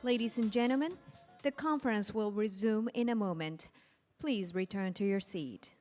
Ladies and gentlemen, the conference will resume in a moment. Please return to your seat.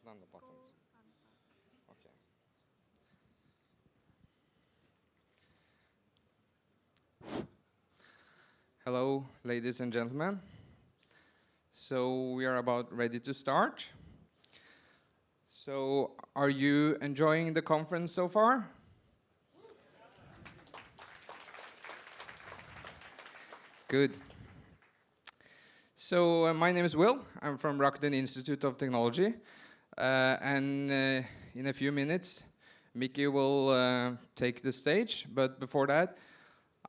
On the buttons. Okay. Hello, ladies and gentlemen. So we are about ready to start. So are you enjoying the conference so far? Good. So my name is Will. I'm from Rakuten Institute of Technology. In a few minutes, Mickey will take the stage. But before that,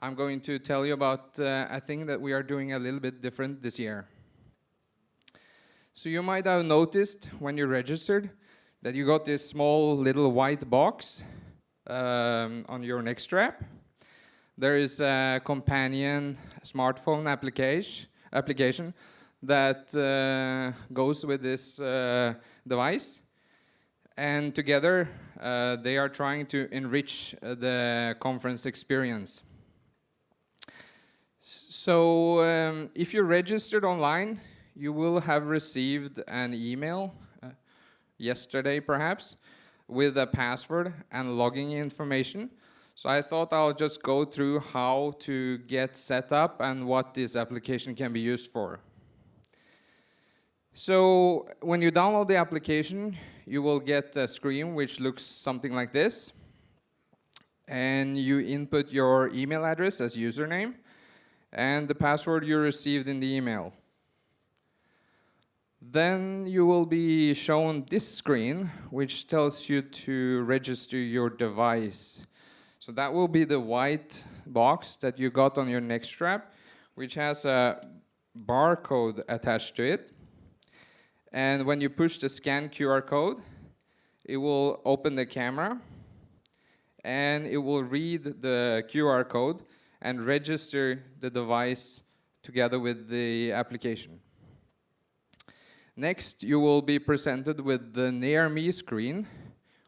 I'm going to tell you about a thing that we are doing a little bit different this year. So you might have noticed when you registered that you got this small little white box on your neck strap. There is a companion smartphone application that goes with this device. And together, they are trying to enrich the conference experience. So if you registered online, you will have received an email yesterday perhaps with a password and login information. So I thought I'll just go through how to get set up and what this application can be used for. So when you download the application, you will get a screen which looks something like this. And you input your email address as username and the password you received in the email. Then you will be shown this screen, which tells you to register your device. So that will be the white box that you got on your neck strap, which has a barcode attached to it. And when you push the scan QR code, it will open the camera, and it will read the QR code and register the device together with the application. Next, you will be presented with the Near Me screen,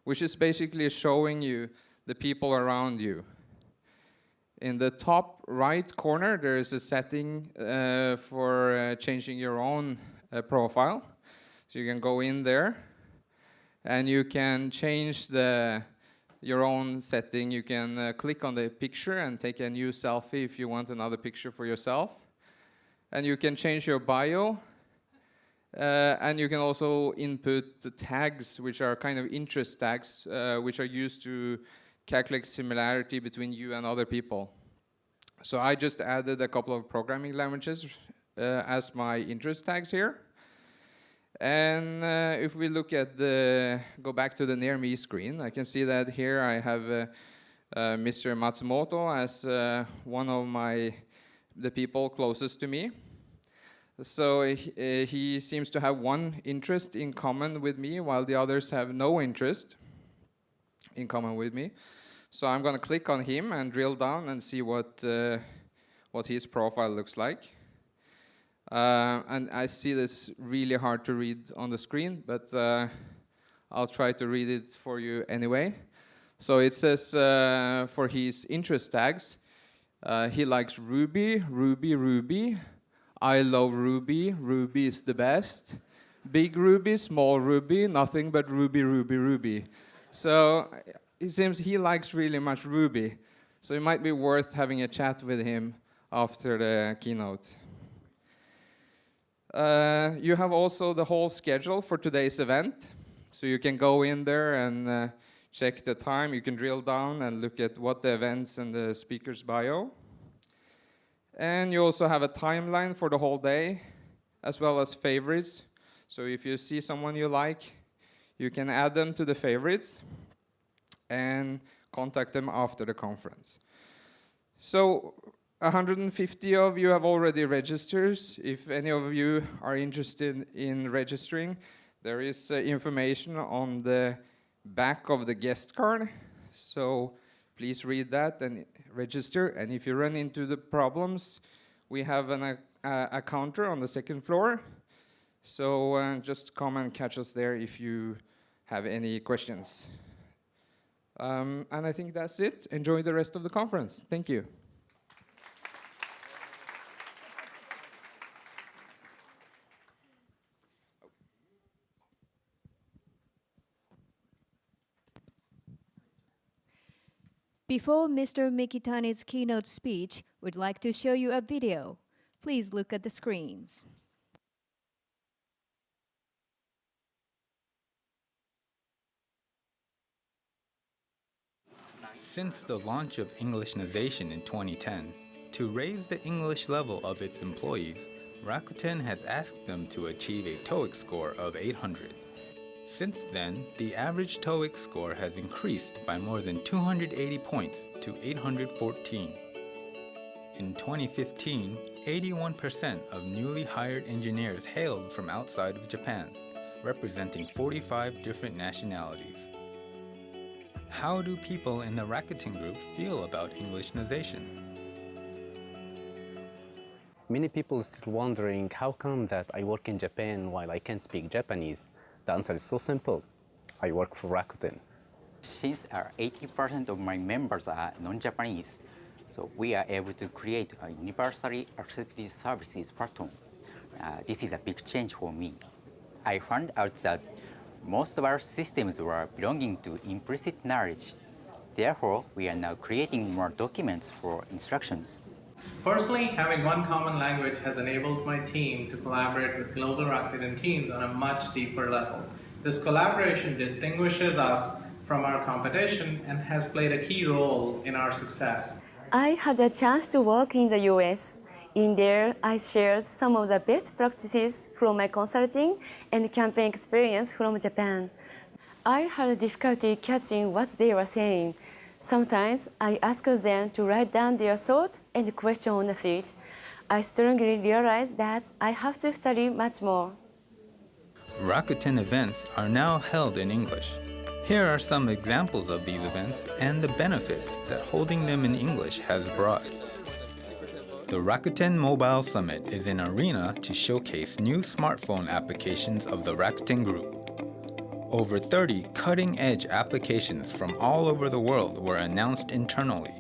which is basically showing you the people around you. In the top right corner, there is a setting for changing your own profile. So you can go in there, and you can change your own setting. You can click on the picture and take a new selfie if you want another picture for yourself. And you can change your bio. And you can also input the tags, which are kind of interest tags, which are used to calculate similarity between you and other people. So I just added a couple of programming languages as my interest tags here. And if we look at go back to the Near Me screen, I can see that here I have Mr. Matsumoto as one of the people closest to me. So he seems to have one interest in common with me, while the others have no interest in common with me. So I'm going to click on him and drill down and see what his profile looks like. And I see this really hard to read on the screen, but I'll try to read it for you anyway. So it says for his interest tags, he likes Ruby, Ruby, Ruby. I love Ruby, Ruby is the best. Big Ruby, small Ruby, nothing but Ruby, Ruby, Ruby. So it seems he likes really much Ruby. So it might be worth having a chat with him after the keynote. You have also the whole schedule for today's event. So you can go in there and check the time. You can drill down and look at what the events and the speaker's bio. And you also have a timeline for the whole day, as well as favorites. So if you see someone you like, you can add them to the favorites and contact them after the conference. So 150 of you have already registered. If any of you are interested in registering, there is information on the back of the guest card. So please read that and register. And if you run into the problems, we have a counter on the second floor. So just come and catch us there if you have any questions. And I think that's it. Enjoy the rest of the conference. Thank you. Before Mr. Mikitani's keynote speech, we'd like to show you a video. Please look at the screens. Since the launch of Englishnization in 2010, to raise the English level of its employees, Rakuten has asked them to achieve a TOEIC score of 800. Since then, the average TOEIC score has increased by more than 280 points to 814. In 2015, 81% of newly hired engineers hailed from outside of Japan, representing 45 different nationalities. How do people in the Rakuten Group feel about Englishnization? Many people are still wondering how come that I work in Japan while I can't speak Japanese. The answer is so simple. I work for Rakuten. Since 80% of my members are non-Japanese, so we are able to create a universally accepted services platform. This is a big change for me. I found out that most of our systems were belonging to implicit knowledge. Therefore, we are now creating more documents for instructions. Personally, having one common language has enabled my team to collaborate with global Rakuten teams on a much deeper level. This collaboration distinguishes us from our competition and has played a key role in our success. I had a chance to work in the US. In there, I shared some of the best practices from my consulting and campaign experience from Japan. I had difficulty catching what they were saying. Sometimes I asked them to write down their thoughts and question on the sheet. I strongly realized that I have to study much more. Rakuten events are now held in English. Here are some examples of these events and the benefits that holding them in English has brought. The Rakuten Mobile Summit is an arena to showcase new smartphone applications of the Rakuten Group. Over 30 cutting-edge applications from all over the world were announced internally.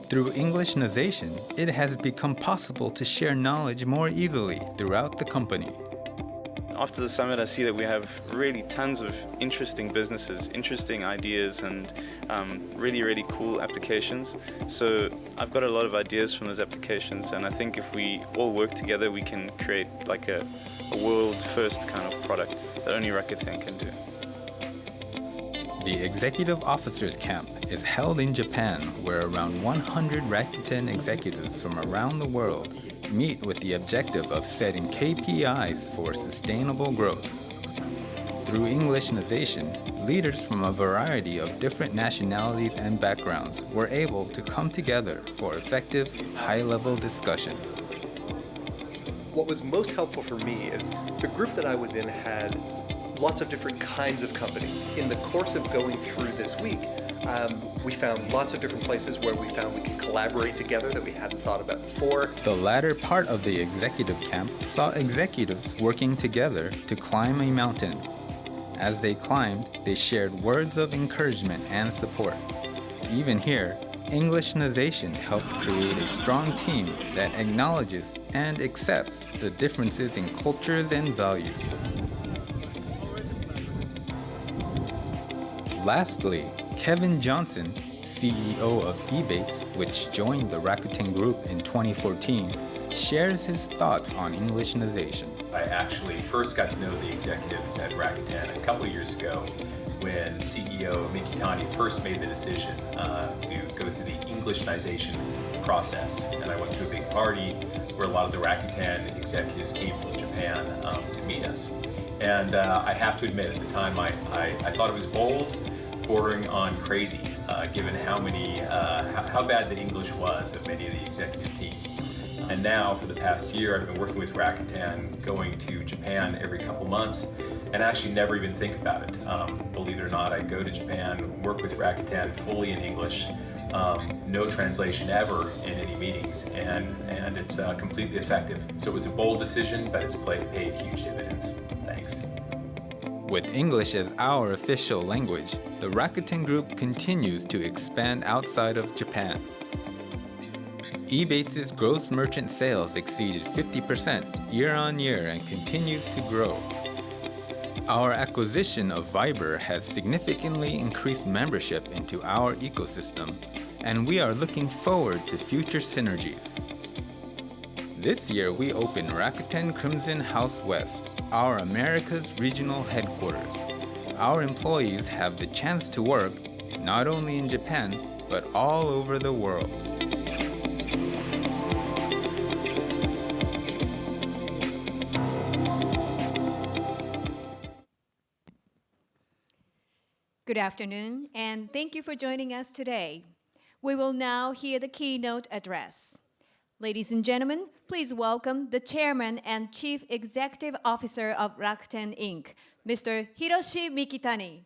Through Englishnization, it has become possible to share knowledge more easily throughout the company. After the summit, I see that we have really tons of interesting businesses, interesting ideas, and really cool applications. So I've got a lot of ideas from those applications, and I think if we all work together, we can create like a world-first kind of product that only Rakuten can do. The Executive Officers Camp is held in Japan, where around 100 Rakuten executives from around the world meet with the objective of setting KPIs for sustainable growth. Through Englishnization, leaders from a variety of different nationalities and backgrounds were able to come together for effective, high-level discussions. What was most helpful for me is the group that I was in had lots of different kinds of companies. In the course of going through this week, we found lots of different places where we found we could collaborate together that we hadn't thought about before. The latter part of the executive camp saw executives working together to climb a mountain. As they climbed, they shared words of encouragement and support. Even here, Englishnization helped create a strong team that acknowledges and accepts the differences in cultures and values. Lastly, Kevin Johnson, CEO of Ebates, which joined the Rakuten Group in 2014, shares his thoughts on Englishnization. I actually first got to know the executives at Rakuten a couple years ago when CEO Mikitani first made the decision to go through the Englishnization process. And I went to a big party where a lot of the Rakuten executives came from Japan to meet us. And I have to admit, at the time, I thought it was bold, bordering on crazy, given how bad the English was of many of the executive team. And now, for the past year, I've been working with Rakuten, going to Japan every couple months, and actually never even think about it. Believe it or not, I go to Japan, work with Rakuten fully in English, no translation ever in any meetings, and it's completely effective. So it was a bold decision, but it's paid huge dividends. Thanks. With English as our official language, the Rakuten Group continues to expand outside of Japan. Ebates' gross merchant sales exceeded 50% year-on-year and continues to grow. Our acquisition of Viber has significantly increased membership into our ecosystem, and we are looking forward to future synergies. This year, we opened Rakuten Crimson House West, our America's regional headquarters. Our employees have the chance to work not only in Japan, but all over the world. Good afternoon, and thank you for joining us today. We will now hear the keynote address. Ladies and gentlemen, please welcome the Chairman and Chief Executive Officer of Rakuten Inc., Mr. Hiroshi Mikitani.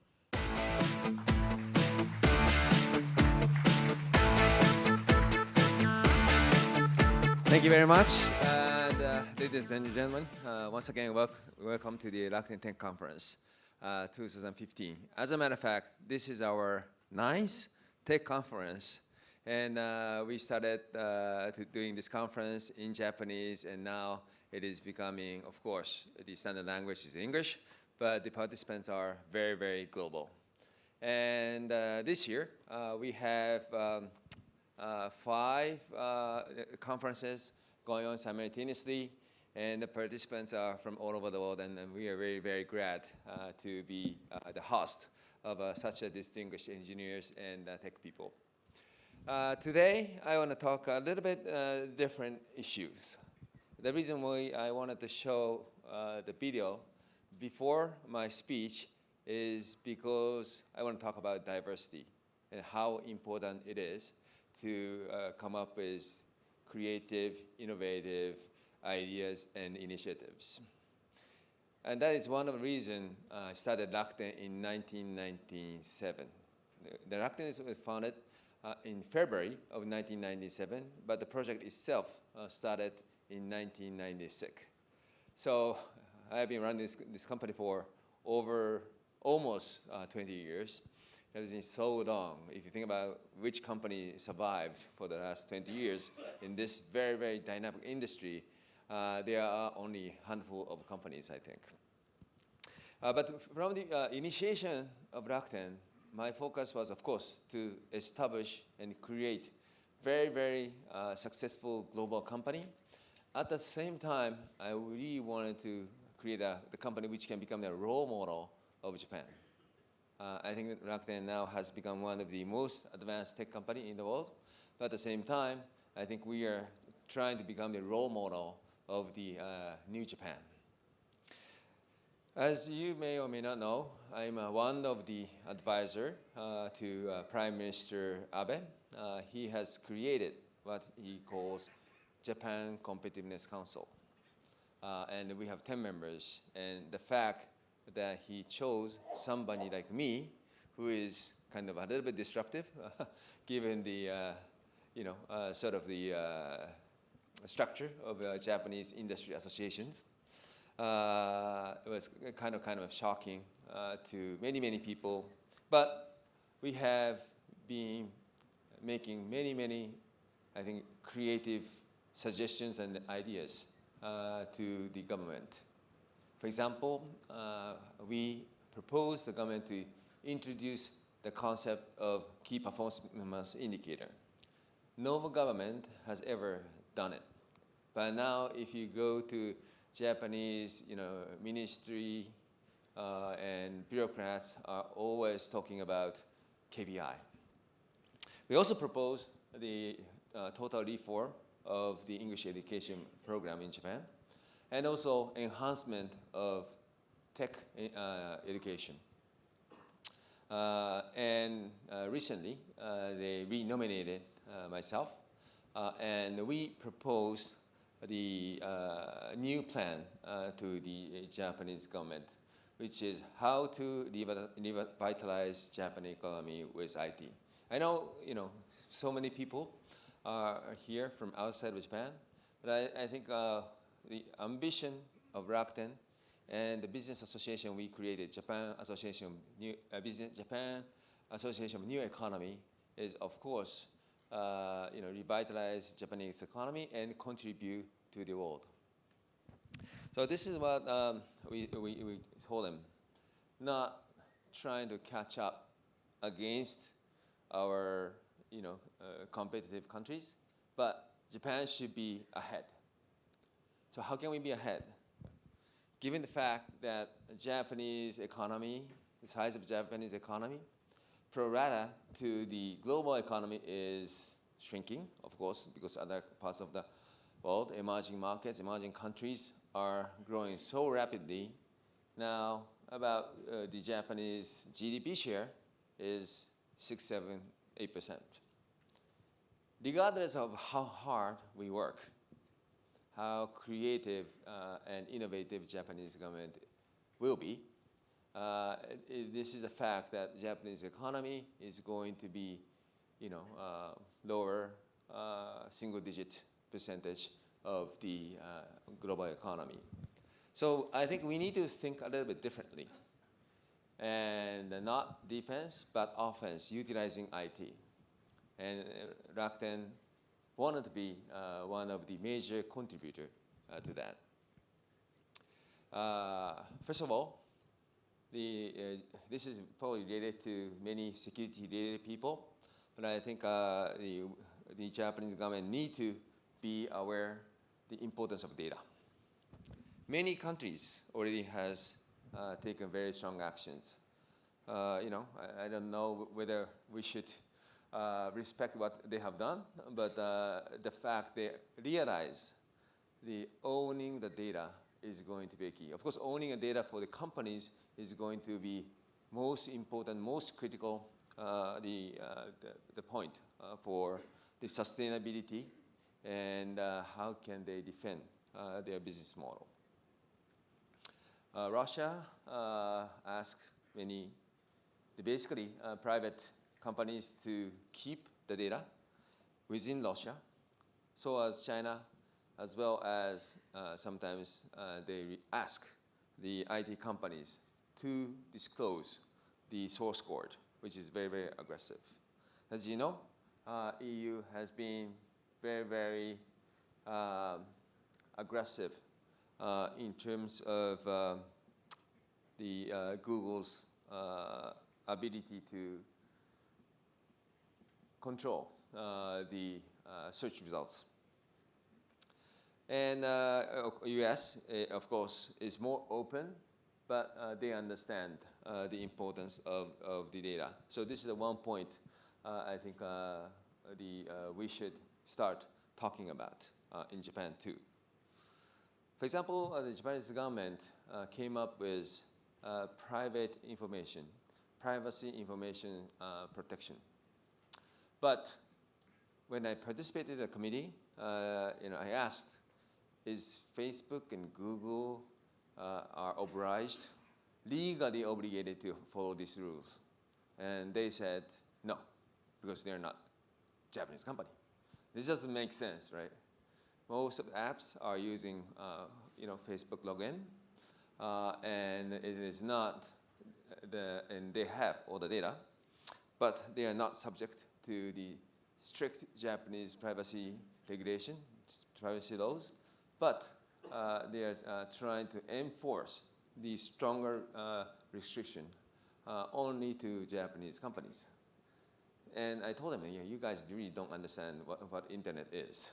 Thank you very much. And ladies and gentlemen, once again, welcome to the RakutenTech Conference 2015. As a matter of fact, this is our ninth tech conference. And we started doing this conference in Japanese, and now it is becoming, of course, the standard language is English, but the participants are very, very global. And this year, we have 5 conferences going on simultaneously, and the participants are from all over the world, and we are very, very glad to be the host of such a distinguished engineers and tech people. Today, I want to talk a little bit different issues. The reason why I wanted to show the video before my speech is because I want to talk about diversity and how important it is to come up with creative, innovative ideas and initiatives. And that is one of the reasons I started Rakuten in 1997. The Rakuten was founded in February of 1997, but the project itself started in 1996. So I have been running this company for over almost 20 years. It has been so long. If you think about which company survived for the last 20 years in this very, very dynamic industry, there are only a handful of companies, I think. But from the initiation of Rakuten, my focus was, of course, to establish and create very, very successful global company. At the same time, I really wanted to create the company which can become the role model of Japan. I think that Rakuten now has become one of the most advanced tech company in the world. But at the same time, I think we are trying to become the role model of the new Japan. As you may or may not know, I'm one of the advisor to Prime Minister Abe. He has created what he calls Japan Competitiveness Council. And we have 10 members. And the fact that he chose somebody like me, who is kind of a little bit disruptive, given the sort of the structure of Japanese industry associations. It was kind of shocking to many people, but we have been making many, I think, creative suggestions and ideas to the government. For example, we proposed the government to introduce the concept of key performance indicator. No government has ever done it, but now if you go to Japanese, ministry and bureaucrats are always talking about KPI. We also proposed the total reform of the English education program in Japan, and also enhancement of tech education. And recently, they renominated myself, and we proposed the new plan to the Japanese government, which is how to revitalize Japanese economy with IT. I know, so many people are here from outside of Japan, but I think the ambition of Rakuten and the business association we created, Japan Association of New Economy, is of course revitalize Japanese economy and contribute to the world. So this is what we told them, not trying to catch up against our competitive countries, but Japan should be ahead. So how can we be ahead? Given the fact that the Japanese economy, the size of the Japanese economy, pro rata to the global economy is shrinking, of course, because other parts of the world, emerging markets, emerging countries are growing so rapidly. Now, about the Japanese GDP share is 6, 7, 8%. regardless of how hard we work, how creative and innovative Japanese government will be, this is a fact that Japanese economy is going to be, lower single-digit percentage of the global economy. So I think we need to think a little bit differently, and not defense but offense, utilizing IT. And Rakuten wanted to be one of the major contributor to that. First of all, this is probably related to many security-related people, but I think the Japanese government need to be aware the importance of data. Many countries already has taken very strong actions. I don't know whether we should respect what they have done, but the fact they realize the owning the data is going to be a key. Of course, owning the data for the companies is going to be most important, most critical, the point for the sustainability and how can they defend their business model. Russia asked basically private companies to keep the data within Russia, so as China, as well as sometimes they ask the IT companies to disclose the source code, which is very, very aggressive. As you know, EU has been very, very aggressive in terms of the Google's ability to control the search results. And US, of course, is more open, but they understand the importance of the data. So this is the one point I think we should start talking about in Japan too. For example, the Japanese government came up with private information, privacy information protection. But when I participated in the committee, I asked, is Facebook and Google are obliged, legally obligated to follow these rules? And they said no, because they're not Japanese company. This doesn't make sense, right? Most of the apps are using Facebook login, and it is not and they have all the data, but they are not subject to the strict Japanese privacy regulation, privacy laws, but they are trying to enforce the stronger restriction only to Japanese companies. And I told them, you guys really don't understand what internet is.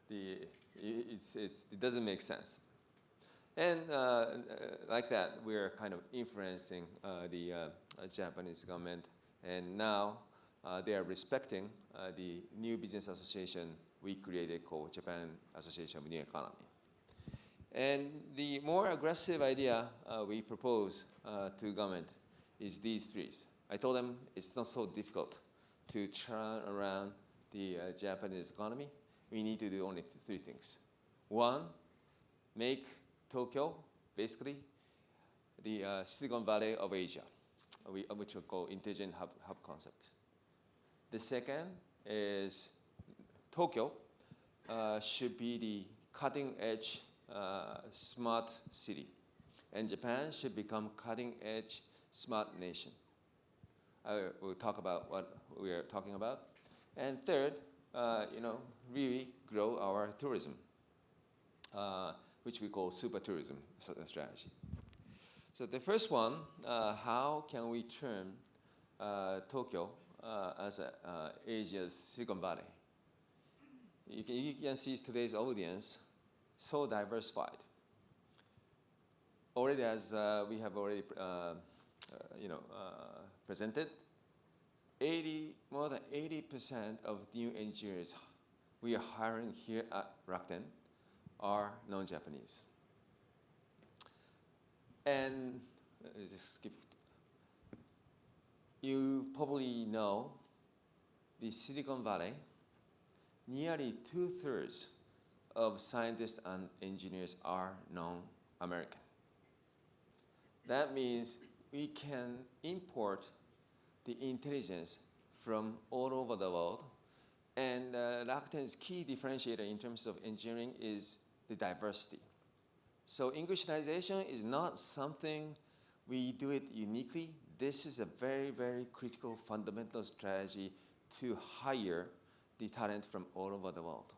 It doesn't make sense. And like that, we're kind of influencing the Japanese government. And now they are respecting the new business association we created called Japan Association of New Economy. And the more aggressive idea we propose to government is these three. I told them it's not so difficult to turn around the Japanese economy. We need to do only three things. One, make Tokyo basically the Silicon Valley of Asia, which we call intelligent hub concept. The second is Tokyo should be the cutting edge smart city, and Japan should become cutting edge smart nation. I will talk about what we are talking about. And third, really grow our tourism, which we call super tourism strategy. So the first one, how can we turn Tokyo as Asia's Silicon Valley? You can see today's audience so diversified. Already, as we have already presented, more than 80% of new engineers we are hiring here at Rakuten are non-Japanese. And just skip. You probably know the Silicon Valley, nearly 2/3 of scientists and engineers are non-American. That means we can import the intelligence from all over the world. And Rakuten's key differentiator in terms of engineering is the diversity. So Englishization is not something we do it uniquely. This is a very, very critical fundamental strategy to hire the talent from all over the world.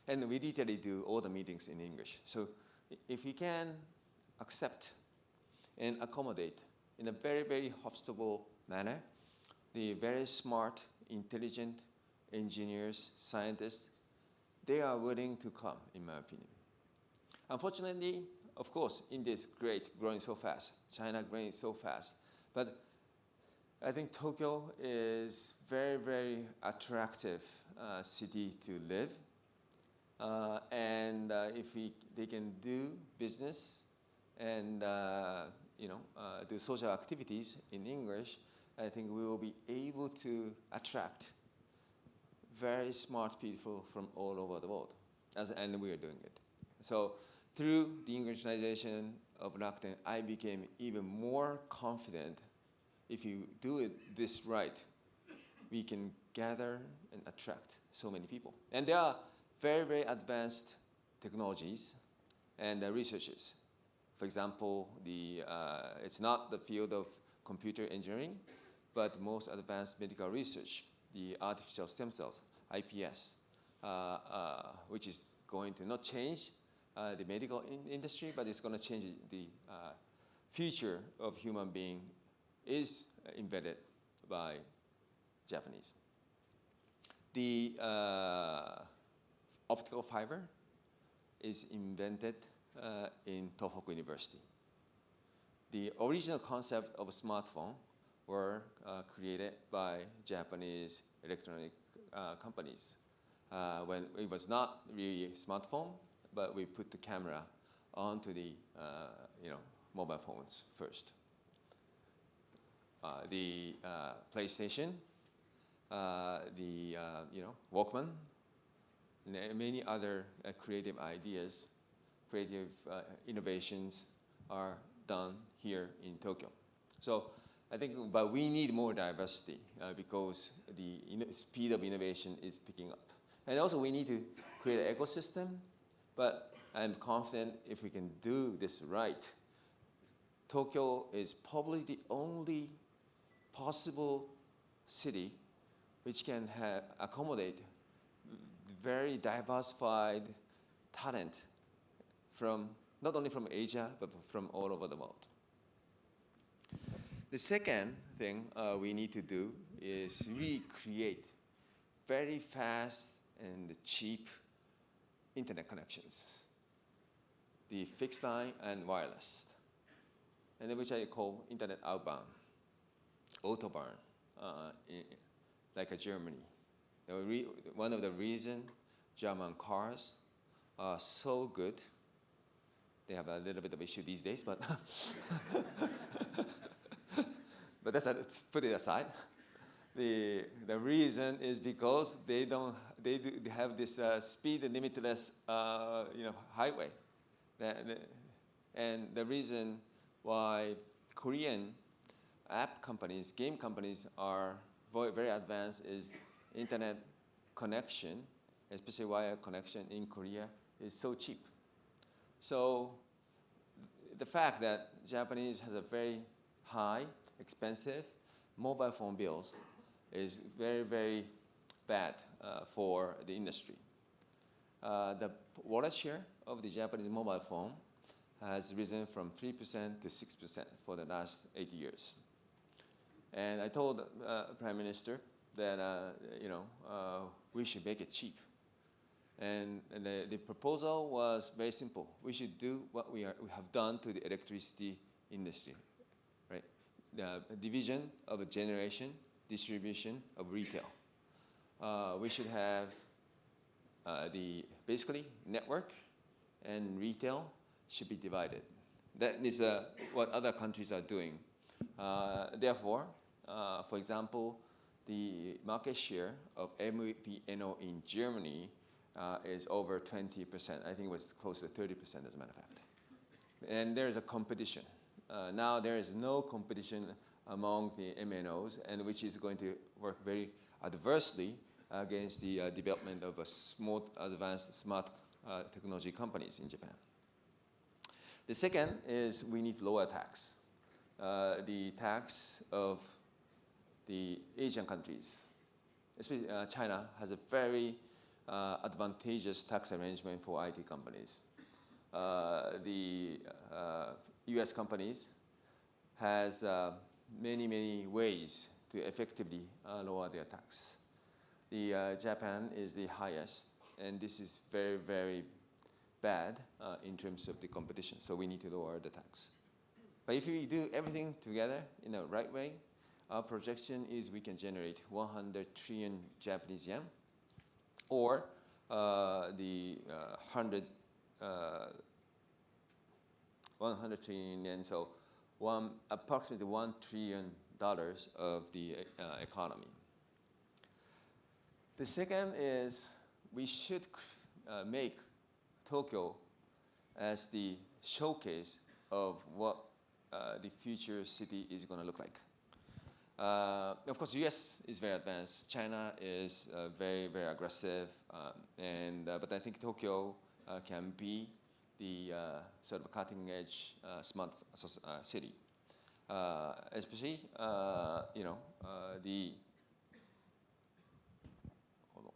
And we literally do all the meetings in English. So if we can accept and accommodate in a very, very hospitable manner the very smart, intelligent engineers, scientists, they are willing to come, in my opinion. Unfortunately, of course, India is great, growing so fast. China growing so fast. But I think Tokyo is very, very attractive city to live. And if they can do business and do social activities in English, I think we will be able to attract very smart people from all over the world, and we are doing it. So through the Englishization of Rakuten, I became even more confident. If you do this right, we can gather and attract so many people. And there are very, very advanced technologies and researches. For example, it's not the field of computer engineering, but most advanced medical research, the artificial stem cells, IPS, which is going to not change the medical industry, but it's going to change the future of human being, is invented by Japanese. The optical fiber is invented in Tohoku University. The original concept of a smartphone were created by Japanese electronic companies. When it was not really a smartphone, but we put the camera onto the mobile phones first. The PlayStation, the Walkman, many other creative ideas, creative innovations are done here in Tokyo. So I think, but we need more diversity because the speed of innovation is picking up. And also we need to create an ecosystem, but I'm confident if we can do this right, Tokyo is probably the only possible city which can accommodate very diversified talent from not only from Asia, but from all over the world. The second thing we need to do is recreate very fast and cheap internet connections, the fixed line and wireless, and which I call internet outbound, Autobahn, like a Germany. One of the reasons German cars are so good, they have a little bit of issue these days, but but let's put it aside. The reason is because they have this speed limitless highway, and the reason why Korean app companies, game companies are very advanced is internet connection, especially wire connection in Korea, is so cheap. So the fact that Japanese has a very high, expensive mobile phone bills is very, very bad for the industry. The wallet share of the Japanese mobile phone has risen from 3% to 6% for the last 8 years. And I told Prime Minister that we should make it cheap. And the proposal was very simple. We should do what we have done to the electricity industry, right? The division of a generation, distribution of retail. We should have basically network and retail should be divided. That is what other countries are doing. Therefore, for example, the market share of MVNO in Germany is over 20%. I think it was close to 30% as a matter of fact. And there is a competition. Now there is no competition among the MNOs, and which is going to work very adversely against the development of advanced smart technology companies in Japan. The second is we need lower tax. The tax of the Asian countries, especially China, has a very advantageous tax arrangement for IT companies. The US companies has many ways to effectively lower their tax. The Japan is the highest, and this is very bad in terms of the competition, so we need to lower the tax. But if we do everything together in the right way, our projection is we can generate 100 trillion Japanese yen, or the 100 trillion yen, so approximately $1 trillion of the economy. The second is we should make Tokyo as the showcase of what the future city is going to look like. Of course, US is very advanced. China is very aggressive, but I think Tokyo can be the sort of cutting-edge smart city, especially the. Hold on.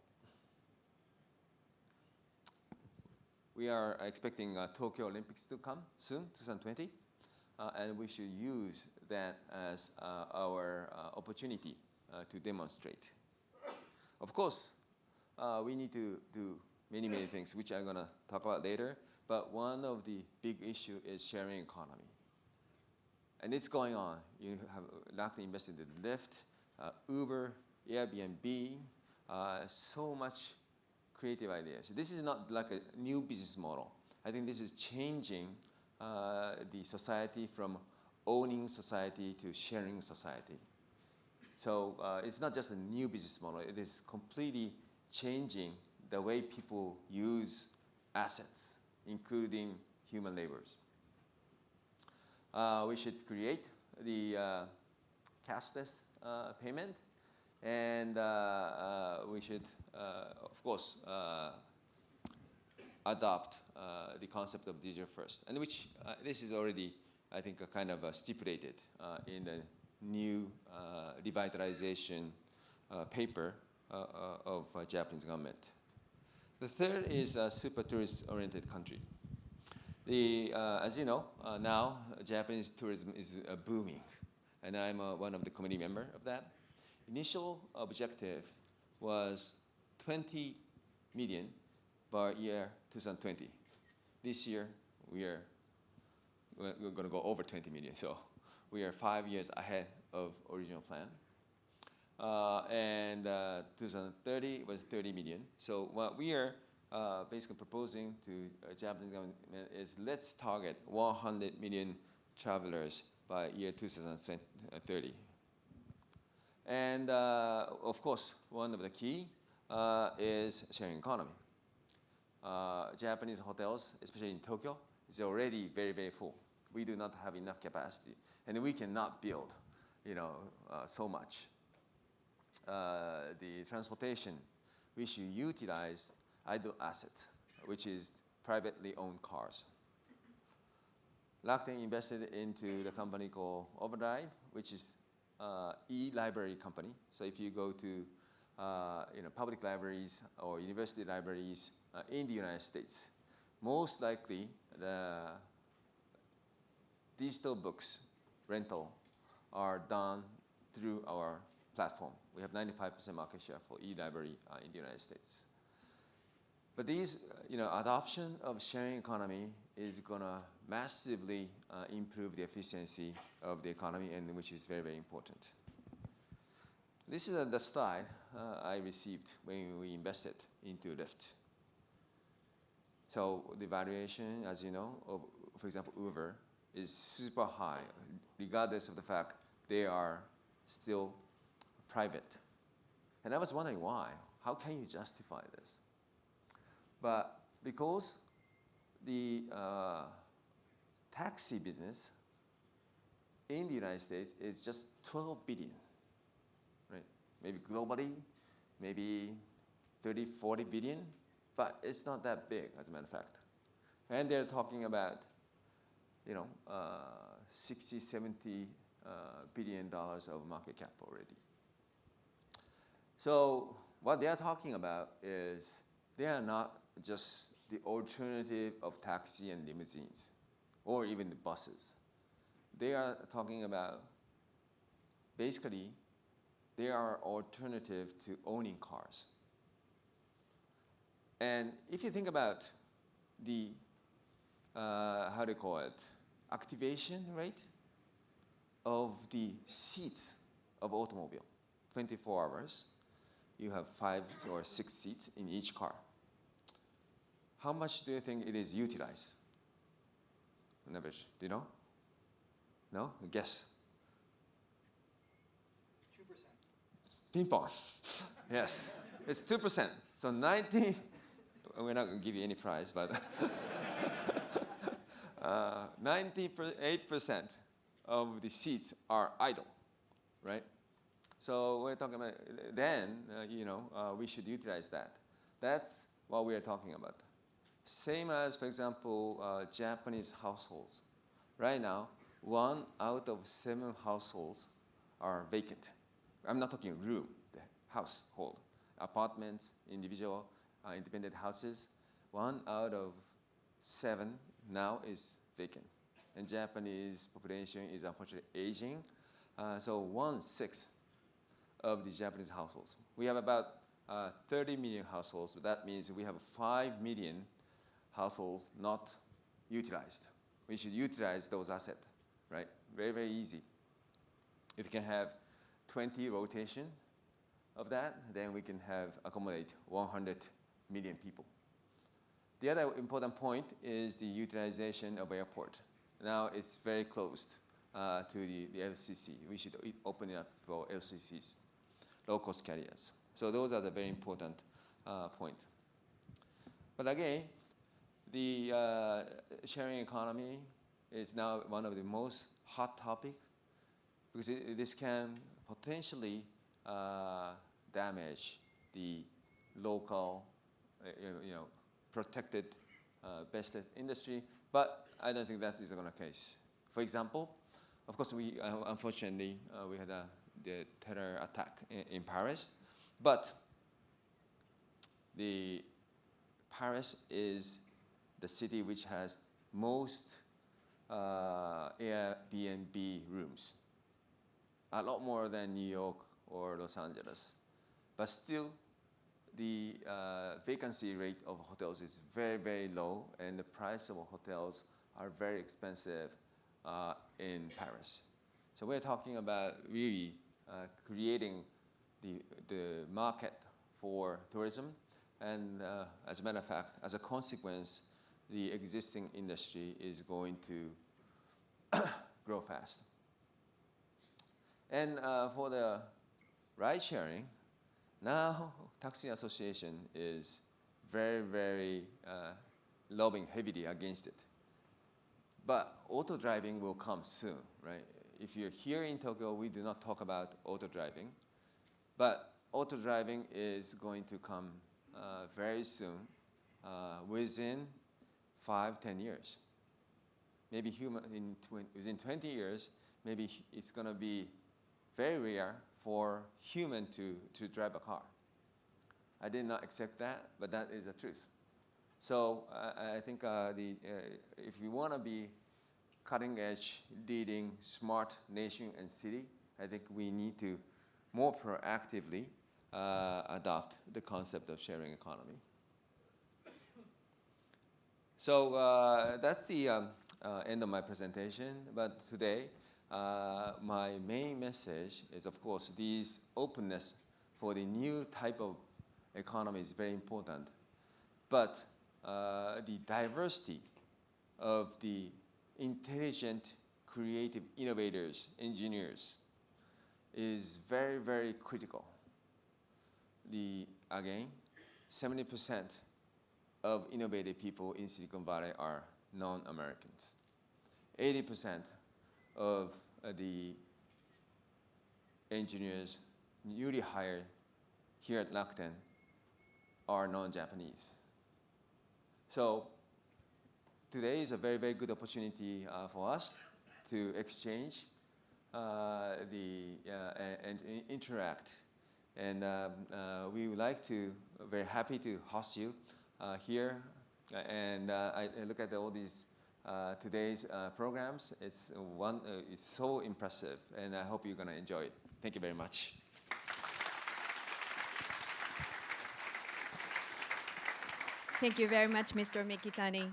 We are expecting Tokyo Olympics to come soon, 2020. And we should use that as our opportunity to demonstrate. Of course, we need to do many things, which I'm going to talk about later. But one of the big issues is sharing economy. And it's going on. You have Rakuten invested in Lyft, Uber, Airbnb, so much creative ideas. This is not like a new business model. I think this is changing the society from owning society to sharing society. So it's not just a new business model, it is completely changing the way people use assets, including human labors. We should create the cashless payment, and we should, of course, adopt the concept of digital first, and which this is already, I think, kind of stipulated in the new revitalization paper of Japanese government. The third is a super tourist-oriented country. As you know, now Japanese tourism is booming, and I'm one of the committee member of that. Initial objective was 20 million by year 2020. This year, we're going to go over 20 million, so we are 5 years ahead of original plan. And 2030 was 30 million. So what we are basically proposing to Japanese government is let's target 100 million travelers by year 2030. And of course, one of the key is sharing economy. Japanese hotels, especially in Tokyo, is already very full. We do not have enough capacity, and we cannot build, so much. The transportation, we should utilize idle asset, which is privately owned cars. Rakuten invested into the company called Overdrive, which is e-library company. So if you go to public libraries or university libraries in the United States, most likely the digital books rental are done through our platform. We have 95% market share for e-library in the United States. But these, adoption of sharing economy is going to massively improve the efficiency of the economy, and which is very important. This is the slide I received when we invested into Lyft. So the valuation, as you know, of, for example, Uber, is super high, regardless of the fact they are still private. And I was wondering why. How can you justify this? But because the taxi business in the United States is just 12 billion, right? Maybe globally, maybe 30, 40 billion, but it's not that big, as a matter of fact. And they're talking about, 60, 70 billion dollars of market cap already. So what they are talking about is they are not just the alternative of taxi and limousines, or even the buses. They are talking about, basically, they are alternative to owning cars. And if you think about the, how do you call it, activation rate of the seats of automobile, 24 hours, you have 5 or 6 seats in each car. How much do you think it is utilized? On average, do you know? No? Guess. 2%. Ping pong. Yes, it's 2%. So 90, we're not going to give you any prize, but 98% of the seats are idle, right? So we're talking about, then, we should utilize that. That's what we are talking about. Same as, for example, Japanese households. Right now, 1 out of 7 households are vacant. I'm not talking room, the household. Apartments, individual, independent houses, 1 out of 7 now is vacant. And Japanese population is unfortunately aging. So 1/6 of the Japanese households. We have about 30 million households, but that means we have 5 million households not utilized. We should utilize those assets, right? Very, very easy. If you can have 20 rotation of that, then we can accommodate 100 million people. The other important point is the utilization of airport. Now it's very closed to the LCC. We should open it up for LCCs, low-cost carriers. So those are the very important points. But again, the sharing economy is now one of the most hot topics because this can potentially damage the local, protected, vested industry. But I don't think that is going to be the case. For example, of course, unfortunately we had the terror attack in Paris, but Paris is the city which has most Airbnb rooms, a lot more than New York or Los Angeles. But still, the vacancy rate of hotels is very, very low, and the price of hotels are very expensive in Paris. So we're talking about really creating the market for tourism, and as a matter of fact, as a consequence, the existing industry is going to grow fast. And for the ride sharing, now Taxi Association is very, very lobbying heavily against it. But auto driving will come soon, right? If you're here in Tokyo, we do not talk about auto driving, but auto driving is going to come very soon, within 5-10 years. Maybe within 20 years, maybe it's going to be very rare for human to drive a car. I did not accept that, but that is the truth. So I think if we want to be cutting edge, leading, smart nation and city, I think we need to more proactively adopt the concept of sharing economy. So that's the end of my presentation. But today, my main message is, of course, this openness for the new type of economy is very important. But the diversity of the intelligent, creative innovators, engineers, is very, very critical. again, 70% of innovative people in Silicon Valley are non-Americans. 80% of the engineers newly hired here at Rakuten are non-Japanese. So today is a very, very good opportunity for us to exchange and interact. And we would like to, very happy to host you here. And I look at all these today's programs. It's so impressive, and I hope you're going to enjoy it. Thank you very much. Thank you very much, Mr. Mikitani.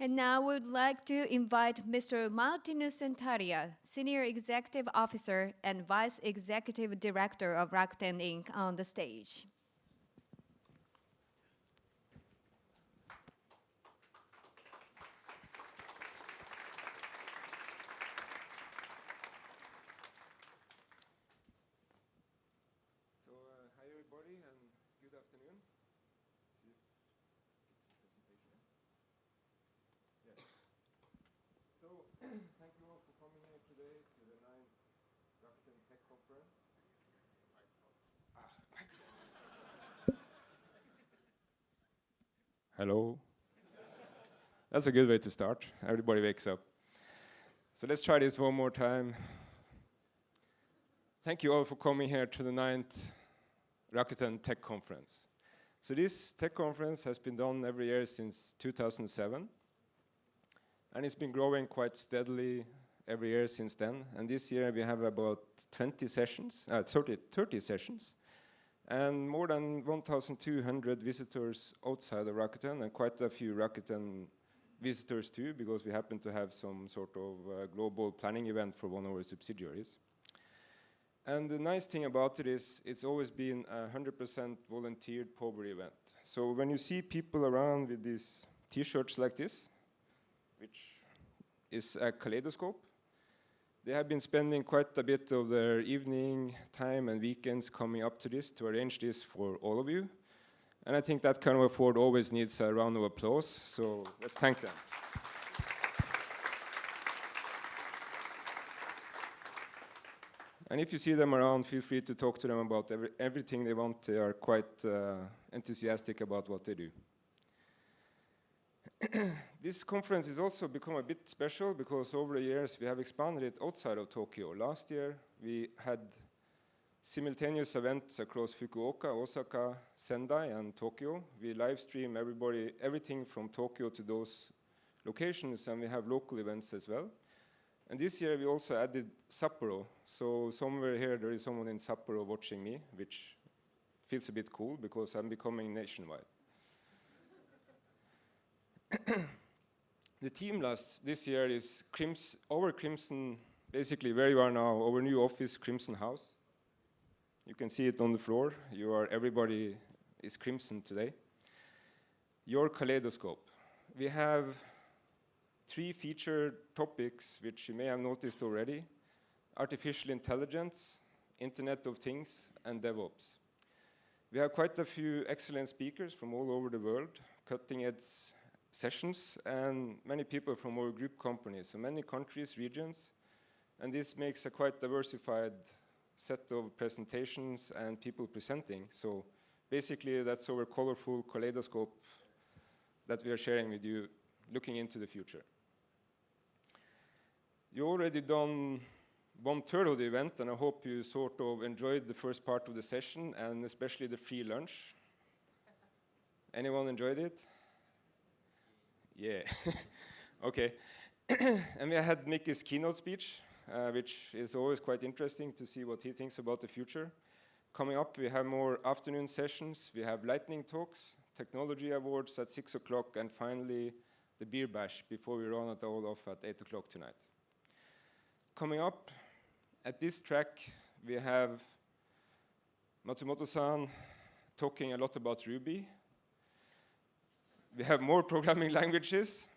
And now we would like to invite Mr. Martinus Sentaria, Senior Executive Officer and Vice Executive Director of Rakuten Inc. on the stage. Hi everybody, and good afternoon. Yes. So, thank you all for coming here today to the 9th Rakuten Tech Conference. Microphone. Hello. That's a good way to start. Everybody wakes up. So let's try this one more time. Thank you all for coming here to the 9th Rakuten Tech Conference. So this tech conference has been done every year since 2007, and it's been growing quite steadily every year since then. And this year we have about 30 sessions, and more than 1,200 visitors outside of Rakuten, and quite a few Rakuten visitors too, because we happen to have some sort of global planning event for one of our subsidiaries. And the nice thing about it is it's always been a 100% volunteered power event. So when you see people around with these t-shirts like this, which is a kaleidoscope, they have been spending quite a bit of their evening time and weekends coming up to this to arrange this for all of you. And I think that kind of effort always needs a round of applause, so let's thank them. And if you see them around, feel free to talk to them about everything they want. They are quite enthusiastic about what they do. This conference has also become a bit special because over the years we have expanded it outside of Tokyo. Last year we had simultaneous events across Fukuoka, Osaka, Sendai, and Tokyo. We live stream everything from Tokyo to those locations, and we have local events as well. And this year we also added Sapporo. So somewhere here there is someone in Sapporo watching me, which feels a bit cool because I'm becoming nationwide. The theme this year is our Crimson, basically where you are now, our new office, Crimson House. You can see it on the floor. Everybody is crimson today. Your kaleidoscope. We have 3 featured topics which you may have noticed already: artificial intelligence, Internet of Things, and DevOps. We have quite a few excellent speakers from all over the world, cutting-edge sessions, and many people from our group companies, so many countries, regions, and this makes a quite diversified set of presentations and people presenting. So basically that's our colorful kaleidoscope that we are sharing with you, looking into the future. You already done 1/3 of the event, and I hope you sort of enjoyed the first part of the session, and especially the free lunch. Anyone enjoyed it? Yeah. Okay. And we had Mickey's keynote speech, which is always quite interesting to see what he thinks about the future. Coming up, we have more afternoon sessions. We have lightning talks, technology awards at 6 o'clock, and finally the beer bash before we run it all off at 8 o'clock tonight. Coming up, at this track, we have Matsumoto-san talking a lot about Ruby. We have more programming languages,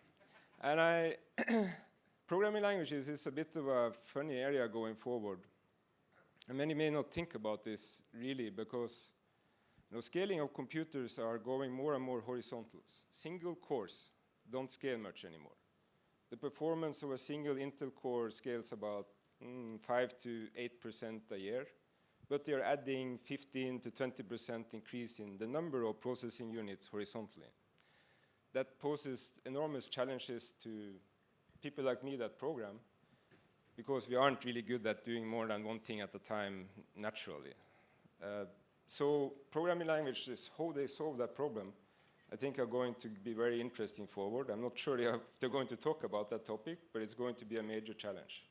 and programming languages is a bit of a funny area going forward. And many may not think about this really because scaling of computers are going more and more horizontals. Single cores don't scale much anymore. The performance of a single Intel core scales about 5 to 8% a year, but they're adding 15 to 20% increase in the number of processing units horizontally. That poses enormous challenges to people like me that program, because we aren't really good at doing more than one thing at a time naturally. So programming languages, how they solve that problem, I think are going to be very interesting forward. I'm not sure if they're going to talk about that topic, but it's going to be a major challenge.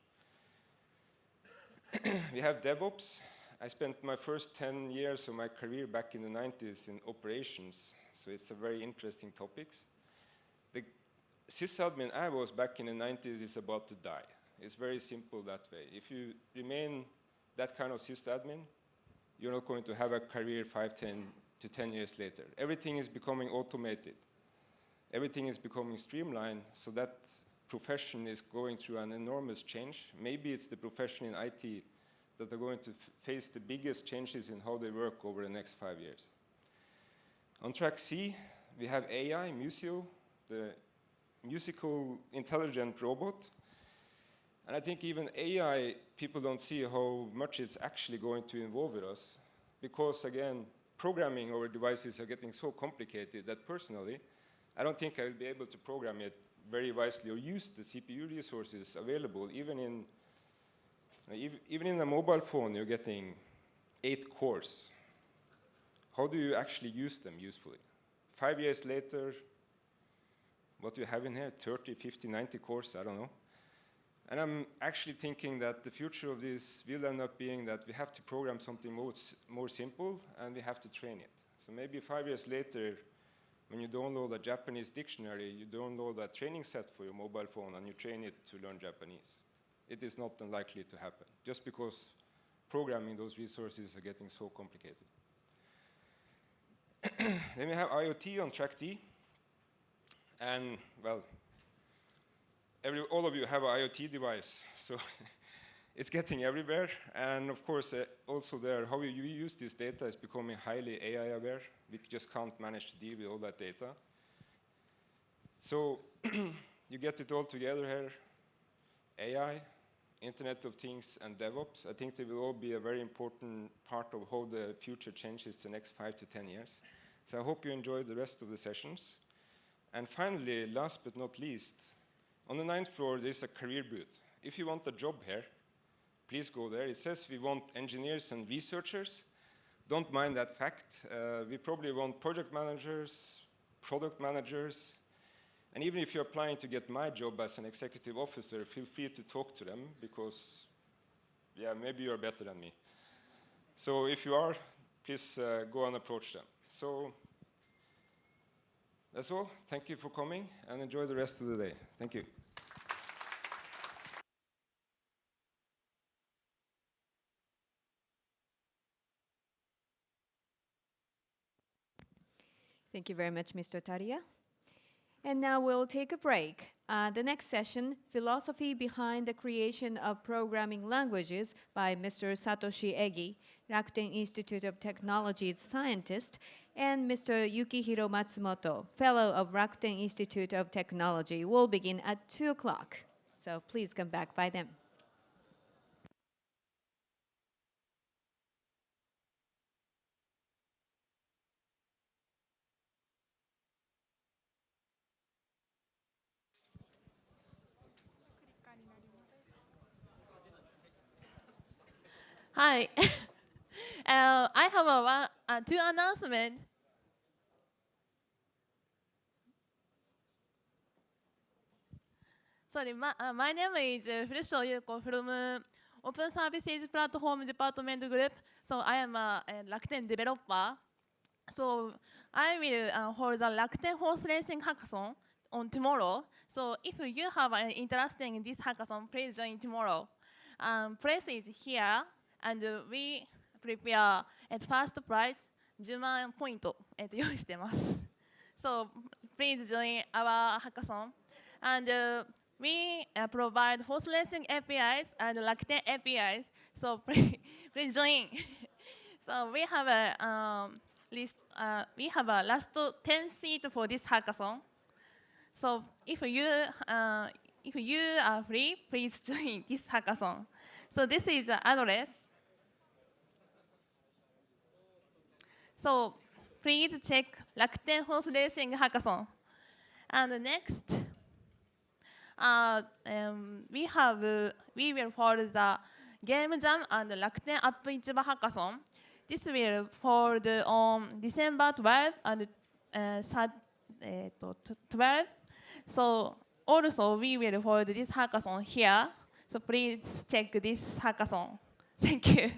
We have DevOps. I spent my first 10 years of my career back in the 90s in operations, so it's a very interesting topic. The sysadmin I was back in the 90s is about to die. It's very simple that way. If you remain that kind of sysadmin, you're not going to have a career 10 years later. Everything is becoming automated. Everything is becoming streamlined, so that profession is going through an enormous change. Maybe it's the profession in IT that are going to face the biggest changes in how they work over the next 5 years. On track C, we have AI, Museo, the musical intelligent robot. And I think even AI, people don't see how much it's actually going to involve with us, because again, programming our devices are getting so complicated that personally, I don't think I will be able to program it very wisely or use the CPU resources available. Even in a mobile phone, you're getting 8 cores. How do you actually use them usefully? 5 years later, what do you have in here? 30, 50, 90 cores, I don't know. And I'm actually thinking that the future of this will end up being that we have to program something more simple, and we have to train it. So maybe 5 years later, when you download a Japanese dictionary, you download a training set for your mobile phone, and you train it to learn Japanese. It is not unlikely to happen, just because programming those resources are getting so complicated. Then we have IoT on track D. And, well, all of you have an IoT device, so it's getting everywhere. And of course, also there, how you use this data is becoming highly AI aware. We just can't manage to deal with all that data. So you get it all together here, AI, Internet of Things, and DevOps. I think they will all be a very important part of how the future changes the next 5 to 10 years. So I hope you enjoy the rest of the sessions. And finally, last but not least, on the 9th floor, there's a career booth. If you want a job here, please go there. It says we want engineers and researchers. Don't mind that fact. We probably want project managers, product managers, and even if you're applying to get my job as an executive officer, feel free to talk to them, because, yeah, maybe you're better than me. So if you are, please go and approach them. So that's all. Thank you for coming, and enjoy the rest of the day. Thank you. Thank you very much, Mr. Taria. And now we'll take a break. The next session, Philosophy Behind the Creation of Programming Languages by Mr. Satoshi Egi, Rakuten Institute of Technology's scientist, and Mr. Yukihiro Matsumoto, fellow of Rakuten Institute of Technology, will begin at 2 o'clock. So please come back by then. Hi. I have two announcements. Sorry, my name is Furushou Yuko from Open Services Platform Department Group. So I am a Rakuten developer. So I will hold the Rakuten Horse Racing Hackathon on tomorrow. So if you have an interest in this hackathon, please join tomorrow. Place is here, and we prepare at first prize 10万ポイント用意してます。So please join our hackathon. And we provide horse racing APIs and Rakuten APIs. So please please join. So we have a we have a last 10 seats for this hackathon. So if you are free, please join this hackathon. So this is the address. So please check Rakuten Horse Racing Hackathon. And next, we will hold the Game Jam and Rakuten App Ichiba Hackathon. This will hold on December 12th and 12th. So also we will hold this hackathon here. So please check this hackathon. Thank you.